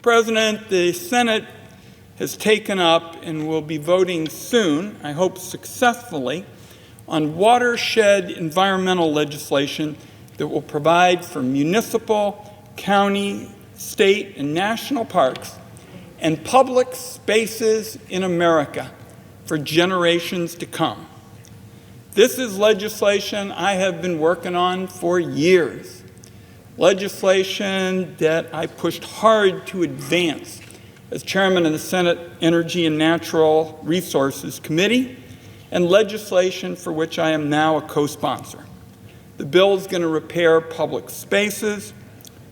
President, the Senate has taken up and will be voting soon, I hope successfully, on watershed environmental legislation that will provide for municipal, county, state, and national parks and public spaces in America for generations to come. This is legislation I have been working on for years, legislation that I pushed hard to advance as chairman of the Senate Energy and Natural Resources Committee, and legislation for which I am now a co-sponsor. The bill is going to repair public spaces,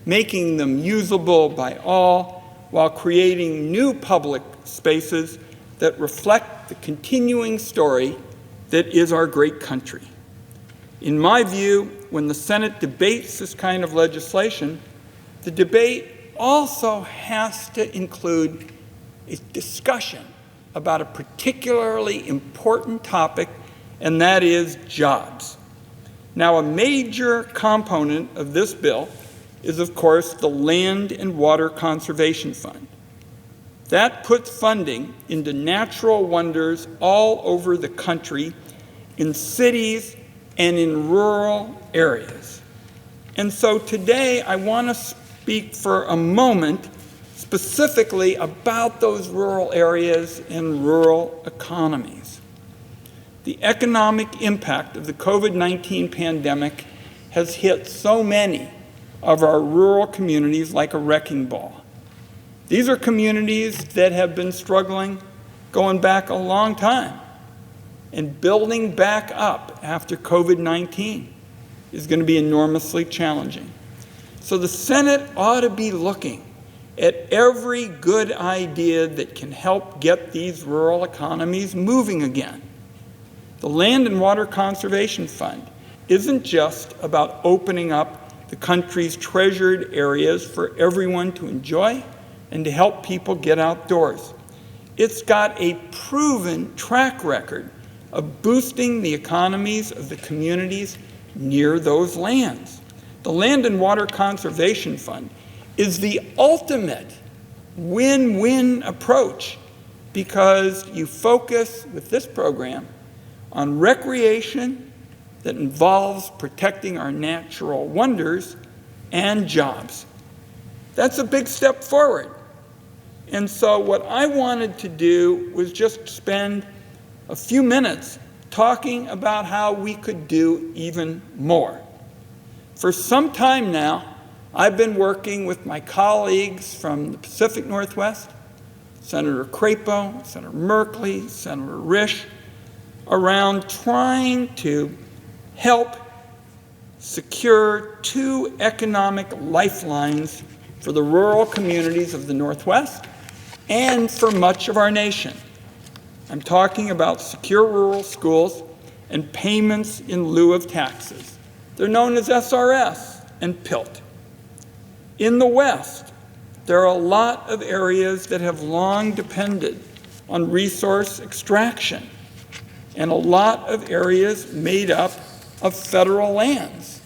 making them usable by all, while creating new public spaces that reflect the continuing story that is our great country. In my view, when the Senate debates this kind of legislation, the debate also has to include a discussion about a particularly important topic, and that is jobs. Now, a major component of this bill is, of course, the Land and Water Conservation Fund. That puts funding into natural wonders all over the country, in cities and in rural areas. And so today I want to speak for a moment specifically about those rural areas and rural economies. The economic impact of the COVID-19 pandemic has hit so many of our rural communities like a wrecking ball. These are communities that have been struggling going back a long time, and building back up after COVID-19 is going to be enormously challenging. So the Senate ought to be looking at every good idea that can help get these rural economies moving again. The Land and Water Conservation Fund isn't just about opening up the country's treasured areas for everyone to enjoy and to help people get outdoors. It's got a proven track record of boosting the economies of the communities near those lands. The Land and Water Conservation Fund is the ultimate win-win approach because you focus with this program on recreation that involves protecting our natural wonders and jobs. That's a big step forward. And so what I wanted to do was just spend a few minutes talking about how we could do even more. For some time now, I've been working with my colleagues from the Pacific Northwest, Senator Crapo, Senator Merkley, Senator Risch, around trying to help secure two economic lifelines for the rural communities of the Northwest and for much of our nation. I'm talking about secure rural schools and payments in lieu of taxes. They're known as SRS and PILT. In the West, there are a lot of areas that have long depended on resource extraction, and a lot of areas made up of federal lands.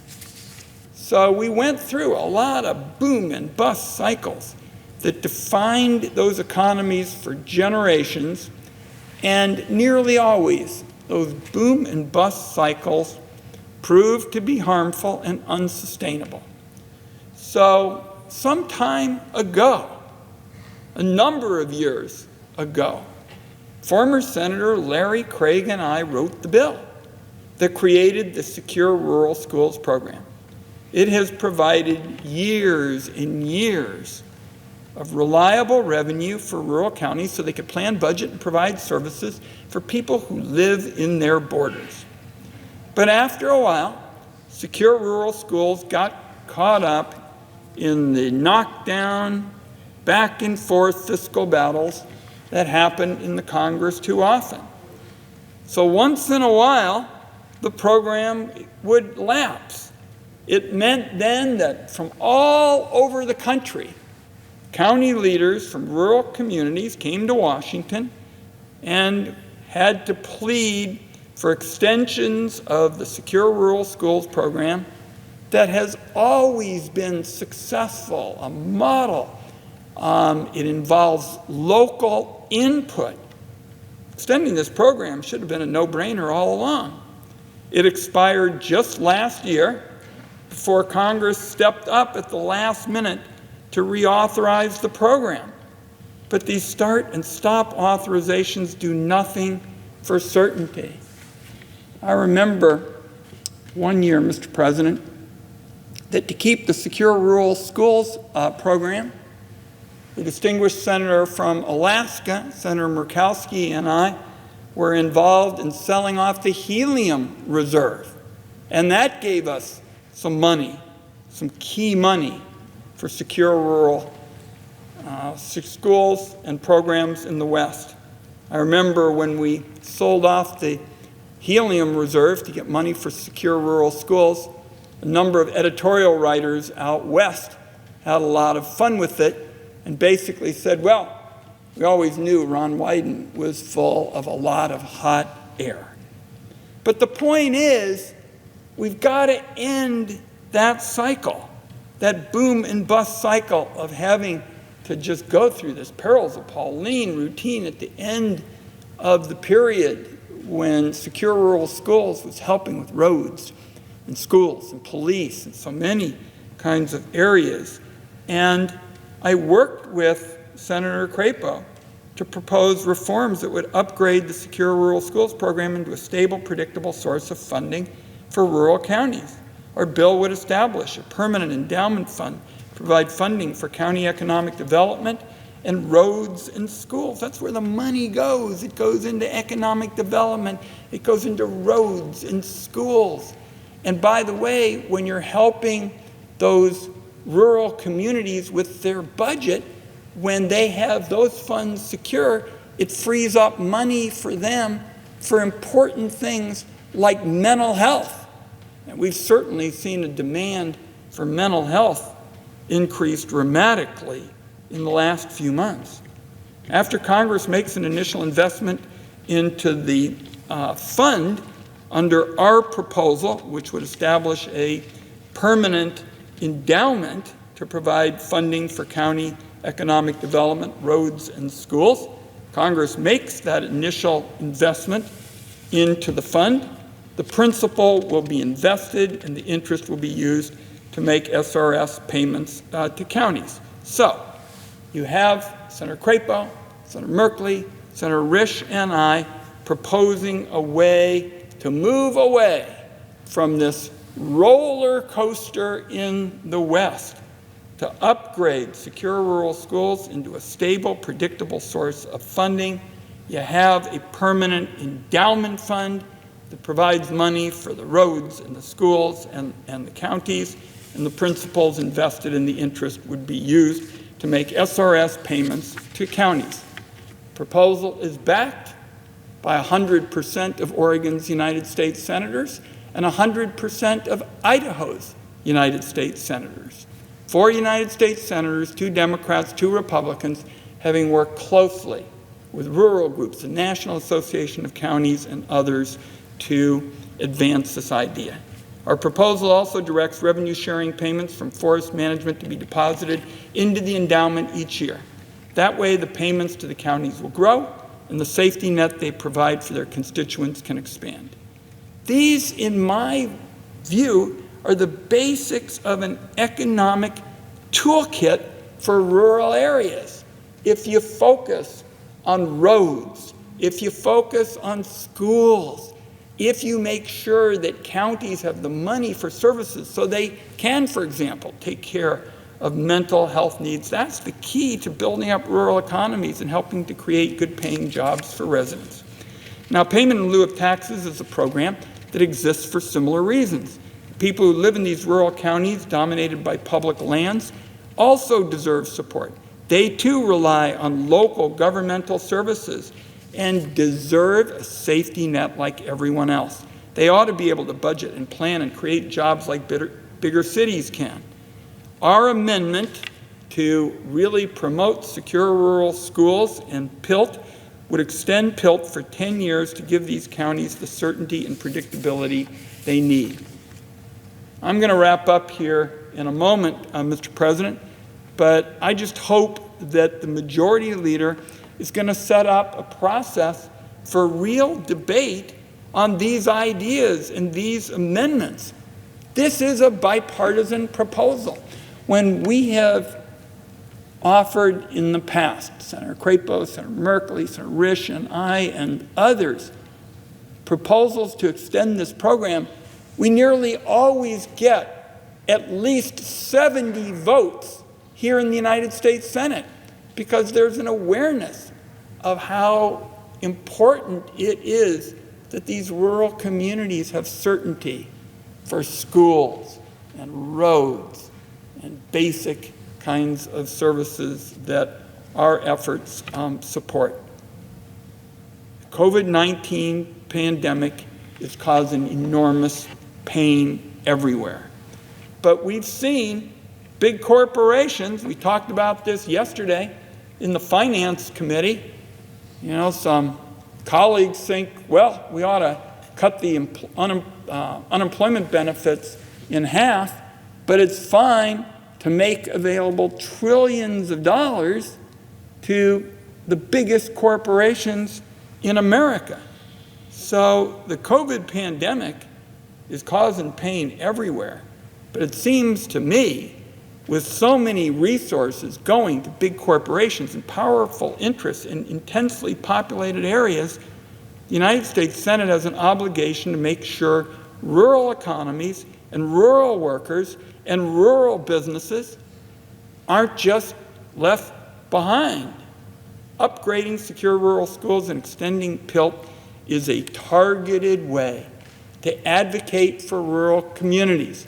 So we went through a lot of boom and bust cycles that defined those economies for generations, and nearly always those boom and bust cycles proved to be harmful and unsustainable. So some time ago, a number of years ago, former Senator Larry Craig and I wrote the bill that created the Secure Rural Schools program. It has provided years and years of reliable revenue for rural counties so they could plan, budget, and provide services for people who live in their borders. But after a while, Secure Rural Schools got caught up in the knockdown, back and forth fiscal battles that happen in the Congress too often. So once in a while, the program would lapse. It meant then that from all over the country, county leaders from rural communities came to Washington and had to plead for extensions of the Secure Rural Schools program that has always been successful, a model It involves local input. Extending this program should have been a no-brainer all along. It expired just last year before Congress stepped up at the last minute to reauthorize the program. But these start and stop authorizations do nothing for certainty. I remember one year, Mr. President, that to keep the Secure Rural Schools program, the distinguished senator from Alaska, Senator Murkowski, and I were involved in selling off the helium reserve. And that gave us some money, some key money for secure rural schools and programs in the West. I remember when we sold off the helium reserve to get money for secure rural schools, a number of editorial writers out west had a lot of fun with it and basically said, well, we always knew Ron Wyden was full of a lot of hot air. But the point is, we've got to end that cycle, that boom and bust cycle of having to just go through this perils of Pauline routine at the end of the period when Secure Rural Schools was helping with roads and schools and police and so many kinds of areas. And I worked with Senator Crapo to propose reforms that would upgrade the Secure Rural Schools program into a stable, predictable source of funding for rural counties. Our bill would establish a permanent endowment fund, provide funding for county economic development and roads and schools. That's where the money goes. It goes into economic development. It goes into roads and schools. And by the way, when you're helping those rural communities with their budget, when they have those funds secure, it frees up money for them for important things like mental health. And we've certainly seen a demand for mental health increase dramatically in the last few months. After Congress makes an initial investment into the fund under our proposal, which would establish a permanent endowment to provide funding for county economic development, roads, and schools, Congress makes that initial investment into the fund. The principal will be invested and the interest will be used to make SRS payments to counties. So you have Senator Crapo, Senator Merkley, Senator Risch, and I proposing a way to move away from this roller coaster in the West to upgrade secure rural schools into a stable, predictable source of funding. You have a permanent endowment fund that provides money for the roads and the schools and the counties, and the principals invested in the interest would be used to make SRS payments to counties. Proposal is backed by 100% of Oregon's United States senators and 100% of Idaho's United States senators. 4 United States senators, 2 Democrats, 2 Republicans, having worked closely with rural groups, the National Association of Counties and others to advance this idea. Our proposal also directs revenue sharing payments from forest management to be deposited into the endowment each year. That way the payments to the counties will grow and the safety net they provide for their constituents can expand. These, in my view, are the basics of an economic toolkit for rural areas. If you focus on roads, if you focus on schools, if you make sure that counties have the money for services so they can, for example, take care of mental health needs, that's the key to building up rural economies and helping to create good-paying jobs for residents. Now, payment in lieu of taxes is a program that exists for similar reasons. People who live in these rural counties dominated by public lands also deserve support. They too rely on local governmental services and deserve a safety net like everyone else. They ought to be able to budget and plan and create jobs like bigger cities can. Our amendment to really promote secure rural schools and PILT would extend PILT for 10 years to give these counties the certainty and predictability they need. I'm going to wrap up here in a moment, Mr. President, but I just hope that the majority leader is going to set up a process for real debate on these ideas and these amendments. This is a bipartisan proposal. When we have offered in the past, Senator Crapo, Senator Merkley, Senator Risch, and I, and others, proposals to extend this program, we nearly always get at least 70 votes here in the United States Senate, because there's an awareness of how important it is that these rural communities have certainty for schools and roads and basic kinds of services that our efforts support. The COVID-19 pandemic is causing enormous pain everywhere. But we've seen big corporations, we talked about this yesterday in the Finance Committee. You know, some colleagues think, well, we ought to cut the unemployment benefits in half, but it's fine to make available trillions of dollars to the biggest corporations in America. So the COVID pandemic is causing pain everywhere. But it seems to me, with so many resources going to big corporations and powerful interests in intensely populated areas, the United States Senate has an obligation to make sure rural economies and rural workers and rural businesses aren't just left behind. Upgrading secure rural schools and extending PILT is a targeted way to advocate for rural communities.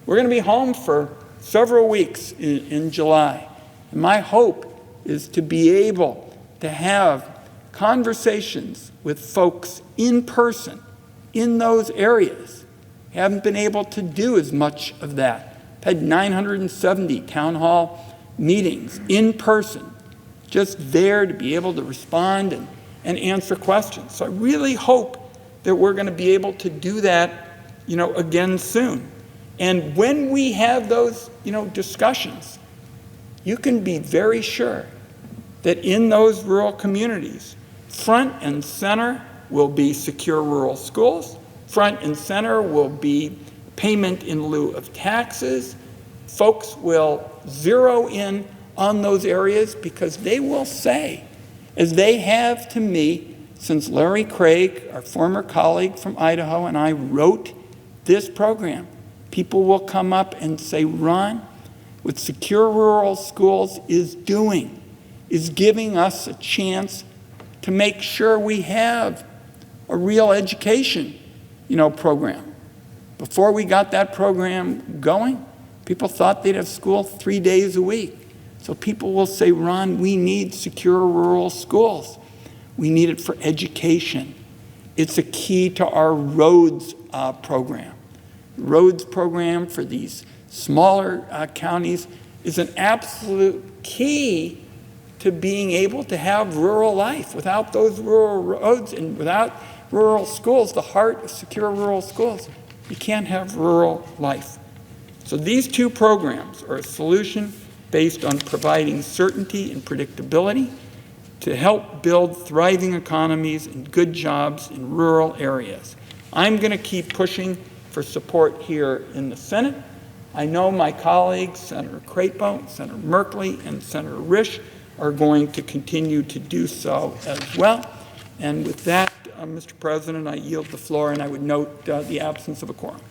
We're going to be home for several weeks in July. And my hope is to be able to have conversations with folks in person in those areas. Haven't been able to do as much of that. I've had 970 town hall meetings in person, just there to be able to respond and answer questions. So I really hope that we're going to be able to do that, again soon. And when we have those, discussions, you can be very sure that in those rural communities, front and center will be secure rural schools. Front and center will be payment in lieu of taxes. Folks will zero in on those areas because they will say, as they have to me since Larry Craig, our former colleague from Idaho, and I wrote this program, people will come up and say, Ron, what Secure Rural Schools is doing is giving us a chance to make sure we have a real education, program. Before we got that program going, people thought they'd have school 3 days a week. So people will say, Ron, we need secure rural schools. We need it for education. It's a key to our roads program. Roads program for these smaller counties is an absolute key to being able to have rural life. Without those rural roads and without rural schools, the heart of secure rural schools, you can't have rural life. So these two programs are a solution based on providing certainty and predictability to help build thriving economies and good jobs in rural areas. I'm going to keep pushing for support here in the Senate. I know my colleagues, Senator Crapo, Senator Merkley, and Senator Risch, are going to continue to do so as well. And with that, Mr. President, I yield the floor, and I would note the absence of a quorum.